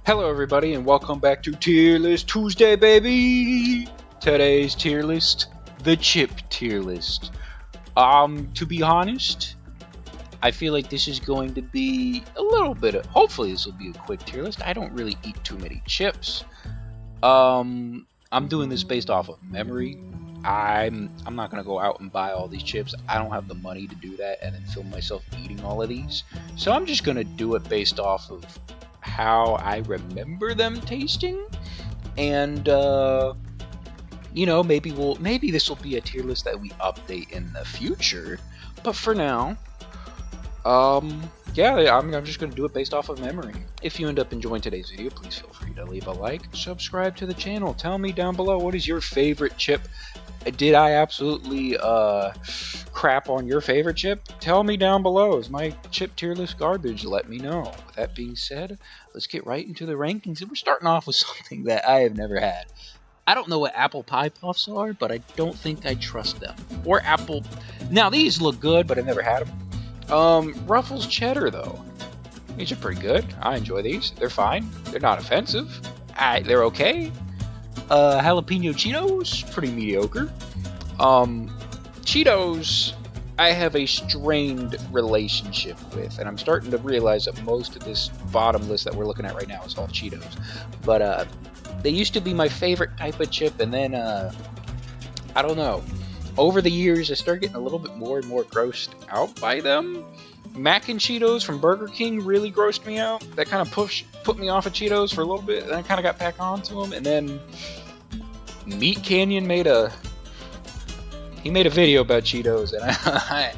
Hello everybody and welcome back to Tier List Tuesday, baby! Today's tier list, the chip tier list. To be honest, I feel like this is going to be a little bit of, hopefully this will be a quick tier list. I don't really eat too many chips. I'm doing this based off of memory. I'm not gonna go out and buy all these chips. I don't have the money to do that and then film myself eating all of these. So I'm just gonna do it based off of how I remember them tasting, and you know, maybe this will be a tier list that we update in the future. But for now, yeah, I'm just gonna do it based off of memory. If you end up enjoying today's video, please feel free to leave a like, subscribe to the channel. Tell me down below, what is your favorite chip? Did I absolutely crap on your favorite chip? Tell me down below. Is my chip tier list garbage? Let me know. With that being said, let's get right into the rankings. And we're starting off with something that I have never had. I don't know what apple pie puffs are, but I don't think I trust them. Or apple... Now, these look good, but I've never had them. Ruffles cheddar, though. These are pretty good. I enjoy these. They're fine. They're not offensive. They're okay. Jalapeno Cheetos, pretty mediocre. Cheetos, I have a strained relationship with, and I'm starting to realize that most of this bottom list that we're looking at right now is all Cheetos. But they used to be my favorite type of chip, and then I don't know. Over the years, I started getting a little bit more and more grossed out by them. Mac and Cheetos from Burger King really grossed me out. That kind of put me off of Cheetos for a little bit, and I kind of got back onto them. And then Meat Canyon made a video about Cheetos, and I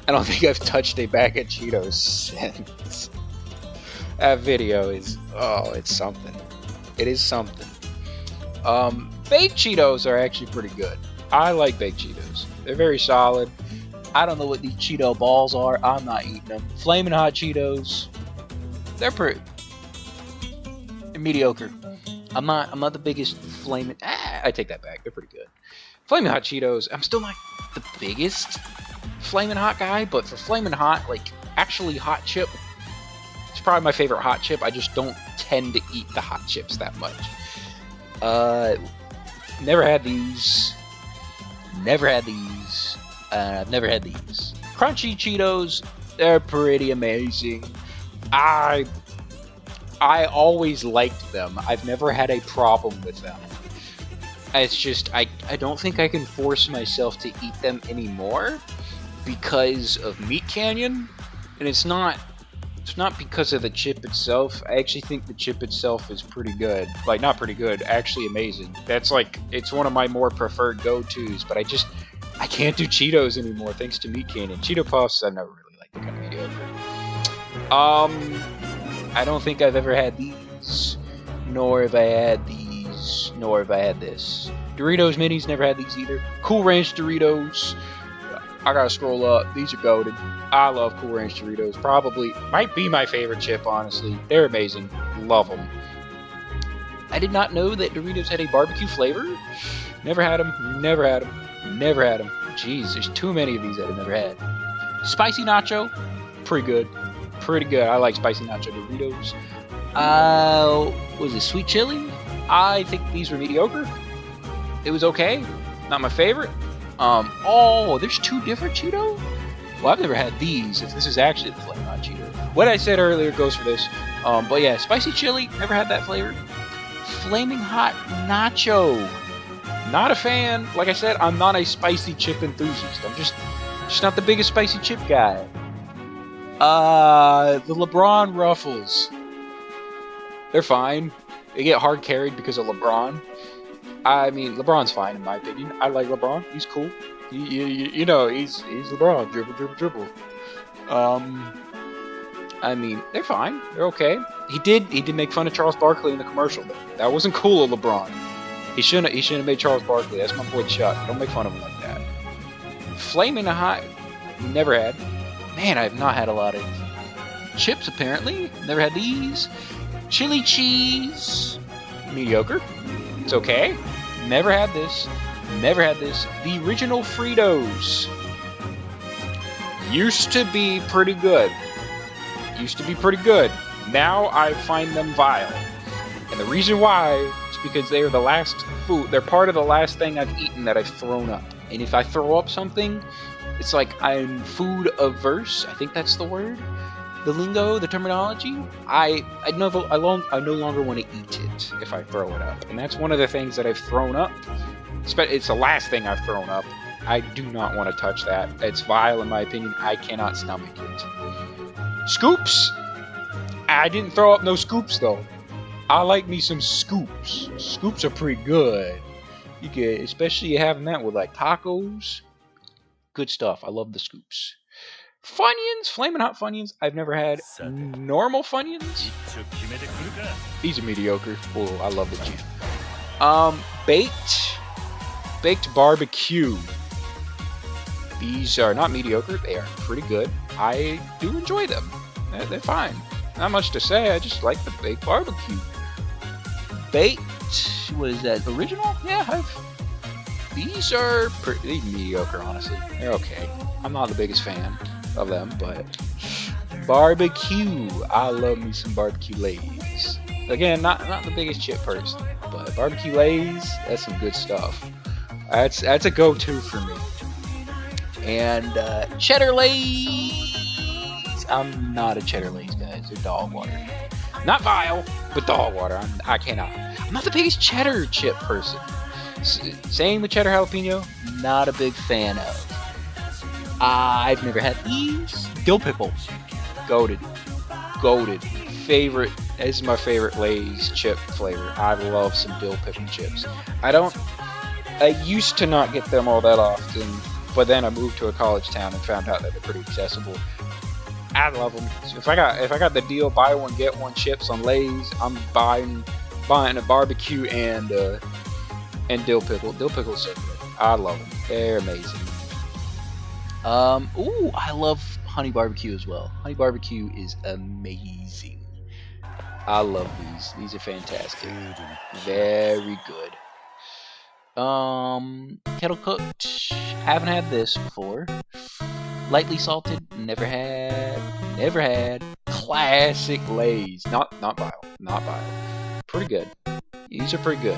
don't think I've touched a bag of Cheetos since. That video is, oh, it's something. It is something. Baked Cheetos are actually pretty good. I like baked Cheetos. They're very solid. I don't know what these Cheeto balls are. I'm not eating them. Flamin' Hot Cheetos, they're pretty mediocre. I'm not the biggest Flamin'. I take that back. They're pretty good. Flamin' Hot Cheetos. I'm still not the biggest Flamin' Hot guy, but for Flamin' Hot, like actually hot chip, it's probably my favorite hot chip. I just don't tend to eat the hot chips that much. Never had these. Never had these. I've never had these. Crunchy Cheetos, they're pretty amazing. I always liked them. I've never had a problem with them. It's just, I don't think I can force myself to eat them anymore because of Meat Canyon. And it's not because of the chip itself. I actually think the chip itself is pretty good. Like, not pretty good, actually amazing. That's like, it's one of my more preferred go-tos, but I can't do Cheetos anymore thanks to Meat Canyon. Cheeto Puffs, I've never really liked. They're kind of mediocre. I don't think I've ever had these, nor have I had these, nor have I had this. Doritos Minis, never had these either. Cool Ranch Doritos, I gotta scroll up. These are goated. I love Cool Ranch Doritos. Probably, might be my favorite chip, honestly. They're amazing. Love them. I did not know that Doritos had a barbecue flavor. Never had them. Never had them. Never had them. Jeez, there's too many of these that I've never had. Spicy Nacho, pretty good. Pretty good. I like Spicy Nacho Doritos. Was it Sweet Chili? I think these were mediocre. It was okay. Not my favorite. Oh, there's two different Cheetos? Well, I've never had these, if this is actually the Flamin' Hot Cheeto. What I said earlier goes for this. But yeah, Spicy Chili, never had that flavor. Flaming Hot Nacho. Not a fan. Like I said, I'm not a spicy chip enthusiast. I'm just not the biggest spicy chip guy. The LeBron Ruffles. They're fine. They get hard carried because of LeBron. I mean, LeBron's fine in my opinion. I like LeBron. He's cool. You know, he's LeBron. Dribble. I mean, they're fine. They're okay. He did make fun of Charles Barkley in the commercial, though. That wasn't cool of LeBron. He shouldn't have made Charles Barkley. That's my boy Chuck. Don't make fun of him like that. Flamin' Hot, never had. Man, I have not had a lot of chips, apparently. Never had these. Chili cheese, mediocre. It's okay. Never had this. Never had this. The original Fritos. Used to be pretty good. Now I find them vile. And the reason why is because they are the last food. They're part of the last thing I've eaten that I've thrown up. And if I throw up something, it's like I'm food averse. I think that's the word. The lingo, the terminology. I no longer want to eat it if I throw it up. And that's one of the things that I've thrown up. It's the last thing I've thrown up. I do not want to touch that. It's vile in my opinion. I cannot stomach it. Scoops? I didn't throw up no scoops though. I like me some scoops. Scoops are pretty good. You get, especially having that with like tacos. Good stuff. I love the scoops. Funyuns, Flamin' Hot Funyuns. I've never had normal Funyuns. These are mediocre. Oh, I love the jam. Baked barbecue. These are not mediocre. They are pretty good. I do enjoy them. They're fine. Not much to say. I just like the baked barbecue. Baked, what is that? Original? Yeah, these are pretty mediocre, honestly. They're okay. I'm not the biggest fan of them, but barbecue. I love me some barbecue Lays. Again, not the biggest chip person, but barbecue Lays, that's some good stuff. That's a go-to for me. And cheddar Lays. I'm not a cheddar Lays guy. They're dog water. Not vile, but dog water. I cannot. I'm not the biggest cheddar chip person. Same with cheddar jalapeno. Not a big fan of. I've never had these. Dill pickle. Goated. Favorite. This is my favorite Lay's chip flavor. I love some dill pickle chips. I used to not get them all that often, but then I moved to a college town and found out that they're pretty accessible. I love them. So if I got the deal, buy one get one chips on Lay's, I'm buying a barbecue and dill pickle. Dill pickle's so good. I love them. They're amazing. Ooh, I love honey barbecue as well. Honey barbecue is amazing. I love these. These are fantastic. Very good. Kettle cooked. Haven't had this before. Lightly salted. Never had. Classic Lay's. Not vile. Pretty good. These are pretty good.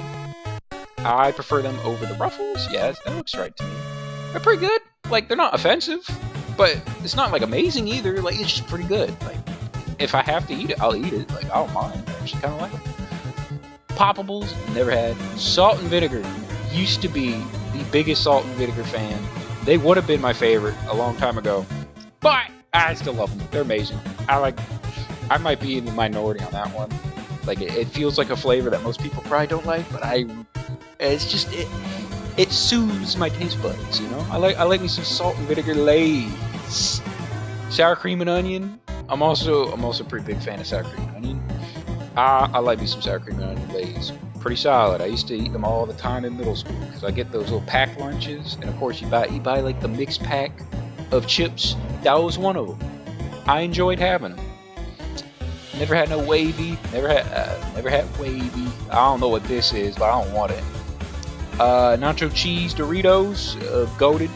I prefer them over the Ruffles. Yes, that looks right to me. They're pretty good. Like, they're not offensive, but it's not like amazing either. Like, it's just pretty good. Like, if I have to eat it, I'll eat it. Like, I don't mind. I actually kind of like them. Poppables, never had. Salt and vinegar. Used to be the biggest salt and vinegar fan. They would have been my favorite a long time ago, but I still love them. They're amazing. I might be in the minority on that one. Like, it feels like a flavor that most people probably don't like, but it's just it soothes my taste buds, you know. I like me some salt and vinegar Lay's. Sour cream and onion. I'm also a pretty big fan of sour cream and onion. I like me some sour cream and onion Lay's. Pretty solid. I used to eat them all the time in middle school because I get those little pack lunches, and of course you buy like the mixed pack of chips. That was one of them. I enjoyed having them. Never had no wavy. Never had wavy. I don't know what this is, but I don't want it. Nacho cheese Doritos, goated.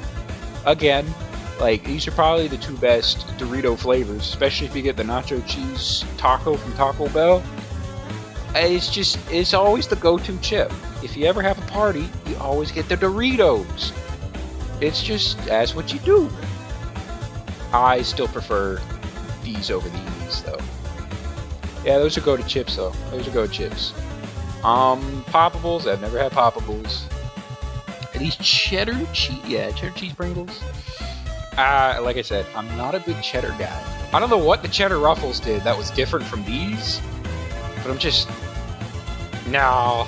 Again, like, these are probably the two best Dorito flavors, especially if you get the nacho cheese taco from Taco Bell. It's always the go-to chip. If you ever have a party, you always get the Doritos. That's what you do. I still prefer these over these, though. Yeah, those are go-to chips, though. Those are go-to chips. Poppables, I've never had Poppables. Are these cheddar cheese? Yeah, cheddar cheese Pringles. Like I said, I'm not a big cheddar guy. I don't know what the cheddar Ruffles did that was different from these, but I'm just... Nah,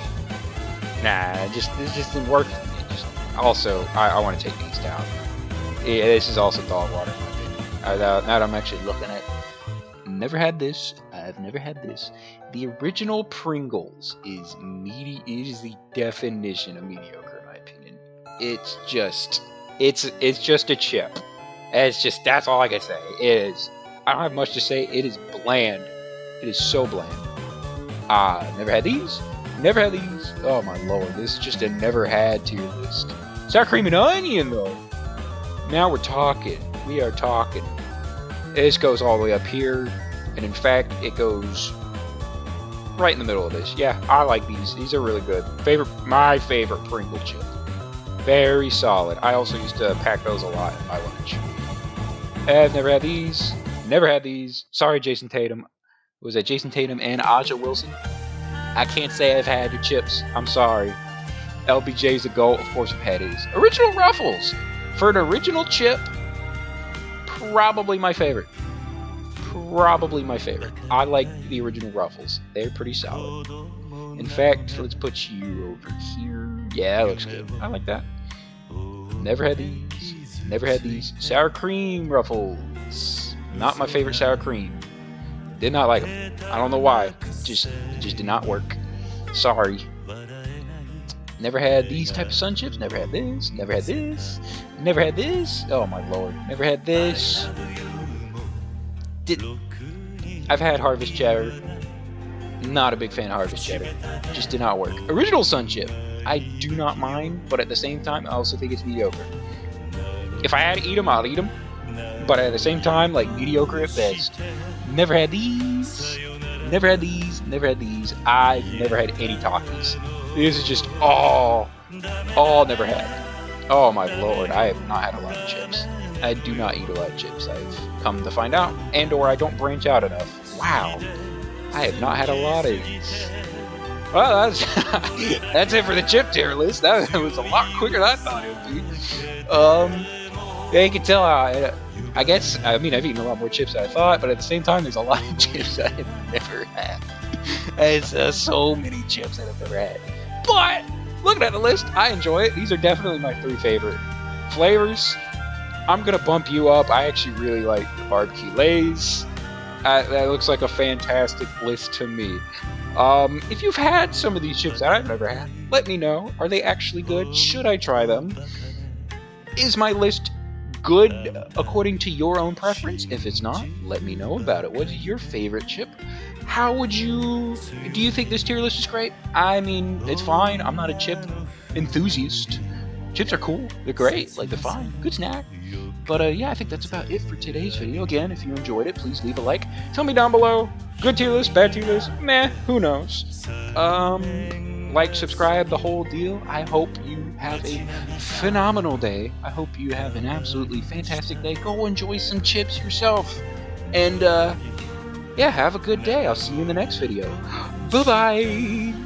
it just didn't work for me. Also, I want to take these down. Yeah, this is also dog water in my opinion. Now that I'm actually looking at it. Never had this. I've never had this. The original Pringles is the definition of mediocre in my opinion. It's just a chip. That's all I can say. It is. I don't have much to say. It is bland. It is so bland. Never had these. Never had these. Oh my lord, this is just a never had tier list. Sour cream and onion though. Now we're talking. We are talking. This goes all the way up here. And in fact, it goes right in the middle of this. Yeah, I like these. These are really good. My favorite Pringle chip. Very solid. I also used to pack those a lot in my lunch. I've never had these. Never had these. Sorry, Jason Tatum. Was that Jason Tatum and Aja Wilson? I can't say I've had your chips. I'm sorry. LBJ's a goat. Of course I've had his. Original Ruffles. For an original chip, probably my favorite. Probably my favorite. I like the original Ruffles. They're pretty solid. In fact, let's put you over here. Yeah, that looks good. I like that. Never had these. Never had these. Sour cream Ruffles. Not my favorite sour cream. Did not like them. I don't know why. It just did not work. Sorry. Never had these type of Sun Chips. Never had this. Never had this. Never had this. Oh my lord. Never had this. I've had Harvest Cheddar. Not a big fan of Harvest Cheddar. Just did not work. Original Sun Chip. I do not mind, but at the same time, I also think it's mediocre. If I had to eat them, I'll eat them. But at the same time, like, mediocre at best. Never had these. Never had these. Never had these. I've never had any Takis. This is just all never had. Oh my lord, I have not had a lot of chips. I do not eat a lot of chips, I've come to find out. And or I don't branch out enough. Wow. I have not had a lot of these. Well, that's it for the chip tier list. That was a lot quicker than I thought it would be. Yeah, you can tell I guess, I mean, I've eaten a lot more chips than I thought, but at the same time, there's a lot of chips that I've never had. There's so many chips that I've never had. But, looking at the list, I enjoy it. These are definitely my 3 favorite flavors. I'm going to bump you up. I actually really like the barbecue Lay's. That looks like a fantastic list to me. If you've had some of these chips that I've never had, let me know. Are they actually good? Should I try them? Is my list good according to your own preference? If it's not, let me know about it. What's your favorite chip? How would you... Do you think this tier list is great? I mean, it's fine. I'm not a chip enthusiast. Chips are cool. They're great. Like, they're fine. Good snack. But, yeah, I think that's about it for today's video. Again, if you enjoyed it, please leave a like. Tell me down below. Good tier list, bad tier list, meh, who knows. Like, subscribe, the whole deal. I hope you have a phenomenal day. I hope you have an absolutely fantastic day. Go enjoy some chips yourself. And, yeah, have a good day. I'll see you in the next video. Bye-bye.